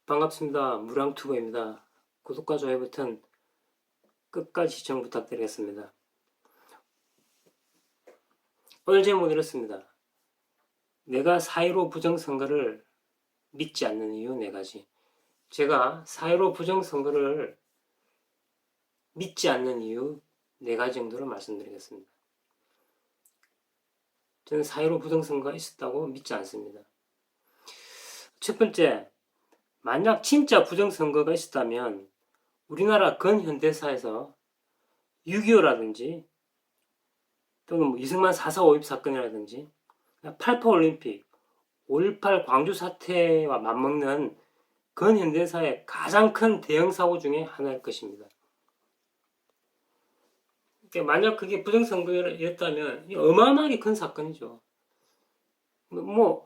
반갑습니다. 무량투버입니다. 구독과 좋아요 버튼 끝까지 시청 부탁드리겠습니다. 오늘 제목 이렇습니다. 내가 4.15 부정선거를 믿지 않는 이유 4가지. 제가 4.15 부정선거를 믿지 않는 이유 4가지 정도로 말씀드리겠습니다. 저는 4.15 부정선거가 있었다고 믿지 않습니다. 첫 번째, 만약 진짜 부정선거가 있었다면 우리나라 근현대사에서 6.25라든지 또는 이승만 4.4 5.18 사건이라든지 8.8 올림픽, 5.18 광주 사태와 맞먹는 근현대사의 가장 큰 대형 사고 중에 하나일 것입니다. 만약 그게 부정선거였다면 어마어마하게 큰 사건이죠.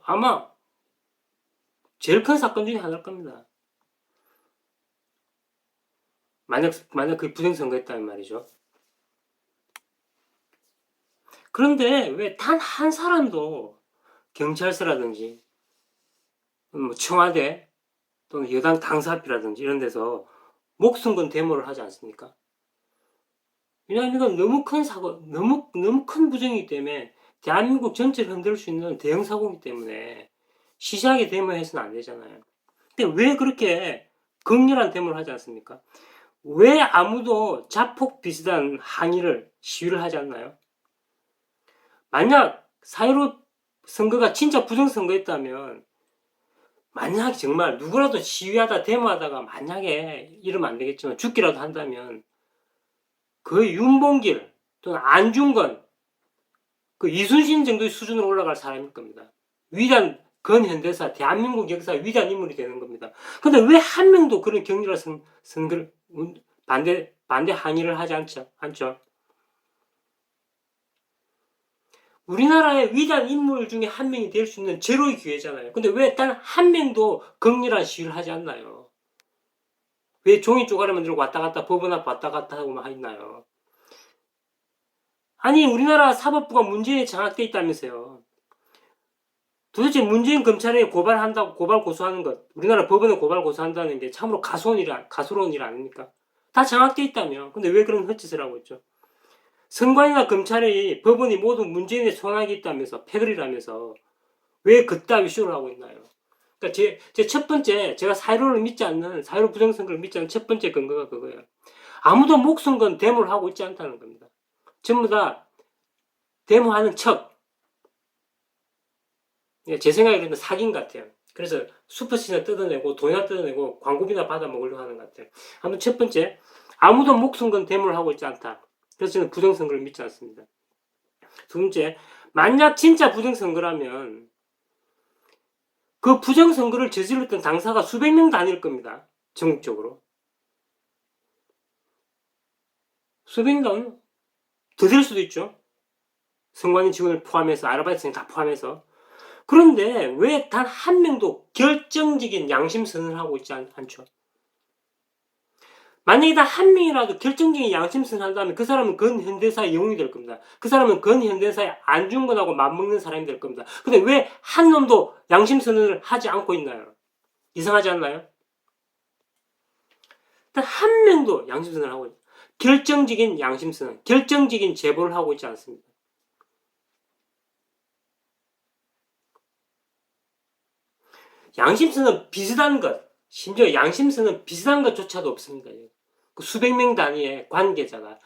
아마 제일 큰 사건 중에 하나일 겁니다. 만약 그게 부정선거였다면 말이죠. 그런데 왜 단 한 사람도 경찰서라든지 청와대 또는 여당 당사업이라든지 이런 데서 목숨 건 데모를 하지 않습니까? 왜냐하면 이건 너무 큰 사고, 너무 큰 부정이기 때문에 대한민국 전체를 흔들 수 있는 대형 사고이기 때문에 시시하게 데모해서는 안 되잖아요. 근데 왜 그렇게 극렬한 데모를 하지 않습니까? 왜 아무도 자폭 비슷한 항의를, 시위를 하지 않나요? 만약 4.15 선거가 진짜 부정선거였다면 만약 정말 누구라도 시위하다 데모하다가 만약에 이러면 안 되겠지만 죽기라도 한다면 그 윤봉길 또는 안중근 그 이순신 정도의 수준으로 올라갈 사람일 겁니다. 위대한 근현대사 대한민국 역사 위대한 인물이 되는 겁니다. 근데 왜 한 명도 그런 격렬한 선거를 반대 항의를 하지 않죠? 우리나라의 위대한 인물 중에 한 명이 될 수 있는 제로의 기회잖아요. 근데 왜 단 한 명도 격렬한 시위를 하지 않나요? 왜 종이 쪼가리만 들고 왔다 갔다 법원 앞 왔다 갔다 하고만 있나요? 아니 우리나라 사법부가 문재인에 장악돼 있다면서요. 도대체 문재인 검찰에 고발한다고 고발 고소하는 것, 우리나라 법원에 고발 고소한다는 게 참으로 가소로운 일 아닙니까? 다 장악돼 있다며. 근데 왜 그런 헛짓을 하고 있죠? 선관위나 검찰이 법원이 모두 문재인의 손아귀 있다면서 패거리라면서 왜 그따위 쇼를 하고 있나요? 그러니까 제 첫 번째, 제가 4.15를 믿지 않는, 4.15 부정선거를 믿지 않는 첫 번째 근거가 그거예요. 아무도 목숨 건 데모를 하고 있지 않다는 겁니다. 전부 다 데모하는 척. 제 생각에는 사기인 것 같아요. 그래서 슈퍼신을 뜯어내고 돈이나 뜯어내고 광고비나 받아 먹으려고 하는 것 같아요. 아무튼 첫 번째, 아무도 목숨 건 데모를 하고 있지 않다. 그래서 저는 부정선거를 믿지 않습니다. 두 번째, 만약 진짜 부정선거라면 그 부정선거를 저질렀던 당사가 수백 명도 아닐 겁니다. 전국적으로. 수백 명 더 될 수도 있죠. 선관위 직원을 포함해서 아르바이트생 다 포함해서. 그런데 왜 단 한 명도 결정적인 양심 선언을 하고 있지 않죠? 만약에 단 한 명이라도 결정적인 양심 선언을 한다면 그 사람은 근현대사의 영웅이 될 겁니다. 그 사람은 근현대사의 안중근하고 맞먹는 사람이 될 겁니다. 근데 왜 한 놈도 양심 선언을 하지 않고 있나요? 이상하지 않나요? 단 한 명도 양심 선언을 하고 있죠. 결정적인 양심 선언, 결정적인 제보를 하고 있지 않습니다. 양심선은 비슷한 것, 심지어 양심선은 비슷한 것조차도 없습니다. 그 수백 명 단위의 관계자가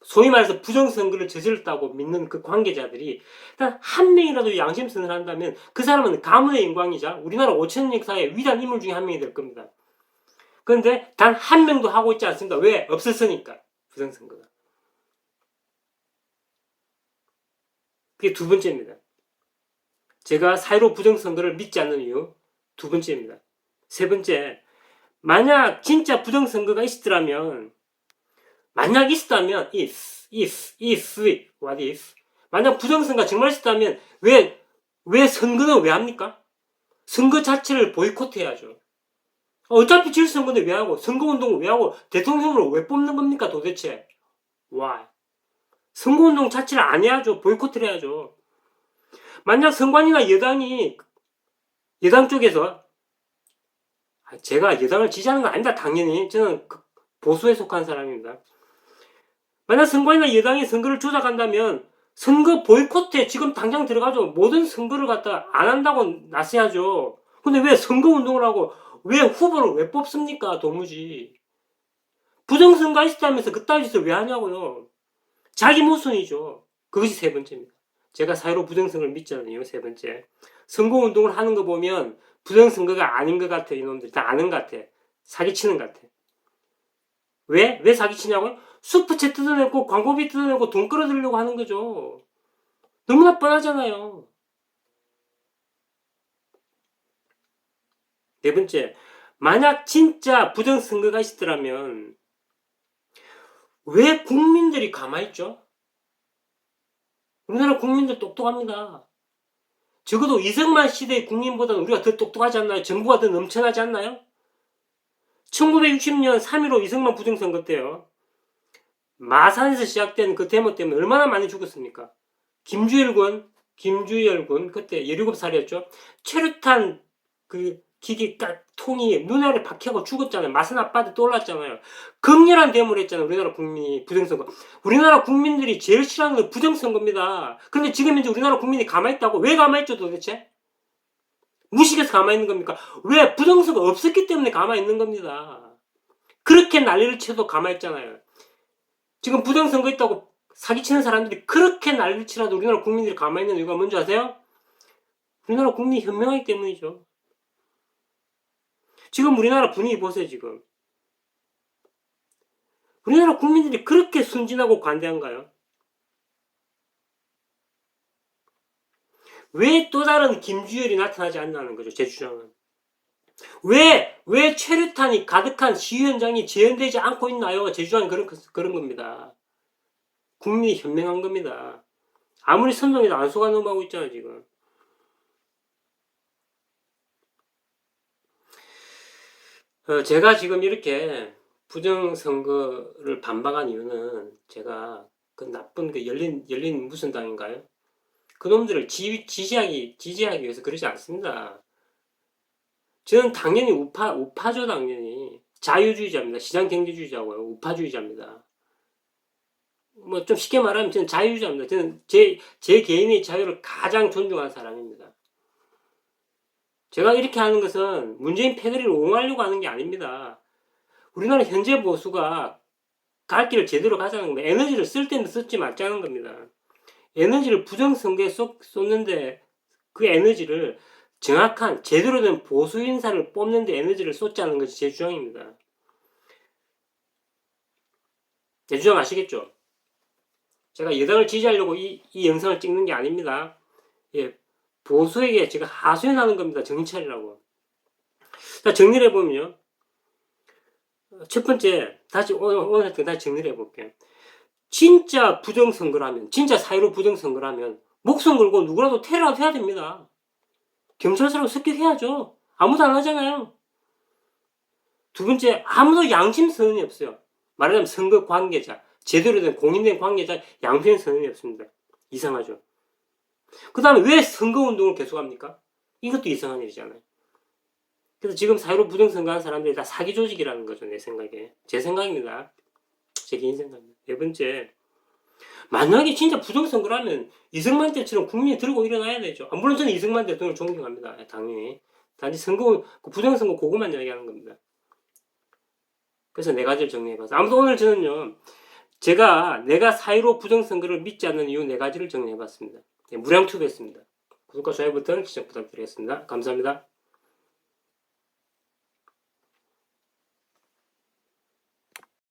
소위 말해서 부정선거를 저질렀다고 믿는 그 관계자들이 단 한 명이라도 양심선을 한다면 그 사람은 가문의 영광이자 우리나라 5천 년 역사의 위대한 인물 중에 한 명이 될 겁니다. 그런데 단 한 명도 하고 있지 않습니다. 왜? 없었으니까. 부정선거가. 그게 두 번째입니다. 제가 4.15 부정선거를 믿지 않는 이유 두 번째입니다. 세 번째, 만약 진짜 부정선거가 있었다면, 만약 있었다면, what if? 만약 부정선거가 정말 있었다면, 왜 선거는 왜 합니까? 선거 자체를 보이콧 해야죠. 어차피 질 선거는 왜 하고, 선거운동을 왜 하고, 대통령으로 왜 뽑는 겁니까 도대체? Why? 선거운동 자체를 안 해야죠. 보이콧을 해야죠. 만약 선관위나 여당 쪽에서 제가 여당을 지지하는 건 아닙니다. 당연히 저는 보수에 속한 사람입니다. 만약 선관위나 여당이 선거를 조작한다면 선거 보이콧에 지금 당장 들어가죠. 모든 선거를 갖다 안 한다고 나서야죠. 근데 왜 선거 운동을 하고 왜 후보를 왜 뽑습니까? 도무지. 부정선거 있다면서 그따위 짓을 왜 하냐고요. 자기 모순이죠. 그것이 세 번째입니다. 제가 4.15 부정선거를 믿지 않는 이유 세 번째. 선거운동을 하는 거 보면 부정선거가 아닌 것 같아. 이놈들이 다 아는 것 같아. 사기치는 것 같아. 왜? 왜 사기치냐고요? 슈퍼챗 뜯어내고 광고비 뜯어내고 돈 끌어들이려고 하는 거죠. 너무나 뻔하잖아요. 네 번째, 만약 진짜 부정선거가 있었더라면 왜 국민들이 가만히 있죠? 우리나라 국민들 똑똑합니다. 적어도 이승만 시대의 국민보다는 우리가 더 똑똑하지 않나요? 정부가 더 넘쳐나지 않나요? 1960년 3.15 이승만 부정선거 때요. 마산에서 시작된 그 데모 때문에 얼마나 많이 죽었습니까? 김주열군 그때 17살이었죠. 최루탄 그 기기 통이 눈 아래 박혀고 죽었잖아요. 마산 아파트 떠올랐잖아요. 극렬한 데모를 했잖아요. 우리나라 국민이 부정선거. 우리나라 국민들이 제일 싫어하는 건 부정선거입니다. 그런데 지금 이제 우리나라 국민이 가만히 있다고? 왜 가만히 있죠 도대체? 무식해서 가만히 있는 겁니까? 왜? 부정선거 없었기 때문에 가만히 있는 겁니다. 그렇게 난리를 쳐도 가만히 있잖아요. 지금 부정선거 있다고 사기치는 사람들이 그렇게 난리를 치라도 우리나라 국민들이 가만히 있는 이유가 뭔지 아세요? 우리나라 국민이 현명하기 때문이죠. 지금 우리나라 분위기 보세요, 지금. 우리나라 국민들이 그렇게 순진하고 관대한가요? 왜 또 다른 김주열이 나타나지 않나는 거죠, 제 주장은. 왜 최루탄이 가득한 시위 현장이 재현되지 않고 있나요? 제 주장은 그런 겁니다. 국민이 현명한 겁니다. 아무리 선동해도 안 속아 넘어가고 있잖아요, 지금. 제가 지금 이렇게 부정선거를 반박한 이유는 제가 그 나쁜 그 열린 무슨 당인가요? 그놈들을 지지하기 위해서 그러지 않습니다. 저는 당연히 우파죠, 당연히. 자유주의자입니다. 시장경제주의자고요. 우파주의자입니다. 뭐 좀 쉽게 말하면 저는 자유주의자입니다. 저는 제 개인의 자유를 가장 존중하는 사람입니다. 제가 이렇게 하는 것은 문재인 패거리를 옹호하려고 하는 게 아닙니다. 우리나라 현재 보수가 갈 길을 제대로 가자는 겁니다. 에너지를 쓸 때는 쓰지 말자는 겁니다. 에너지를 부정선거에 쏟는데 그 에너지를 정확한 제대로 된 보수 인사를 뽑는 데 에너지를 쏟자는 것이 제 주장입니다. 제 주장 아시겠죠? 제가 여당을 지지하려고 이 영상을 찍는 게 아닙니다. 예, 보수에게 제가 하소연하는 겁니다. 정신 차리라고. 자, 정리를 해보면요. 첫 번째, 오늘 다시 정리를 해볼게요. 진짜 부정선거라면, 진짜 4.15 부정선거라면, 목숨 걸고 누구라도 테러라도 해야 됩니다. 경찰서라고 습격해야죠. 아무도 안 하잖아요. 두 번째, 아무도 양심 선언이 없어요. 말하자면 선거 관계자, 제대로 된 공인된 관계자 양심 선언이 없습니다. 이상하죠. 그 다음에 왜 선거운동을 계속합니까? 이것도 이상한 일이잖아요. 그래서 지금 4.15 부정선거 한 사람들이 다 사기 조직이라는 거죠, 내 생각에. 제 생각입니다. 제 개인 생각입니다. 네 번째, 만약에 진짜 부정선거라면 이승만 때처럼 국민이 들고 일어나야 되죠. 물론 저는 이승만 대통령을 존경합니다. 당연히. 단지 부정선거 그거만 이야기하는 겁니다. 그래서 네 가지를 정리해봤어요. 아무튼 오늘 저는요, 내가 4.15 부정선거를 믿지 않는 이유 네 가지를 정리해봤습니다. 네, 무량투배했습니다. 구독과 좋아요 버튼 지적 부탁드리겠습니다. 감사합니다.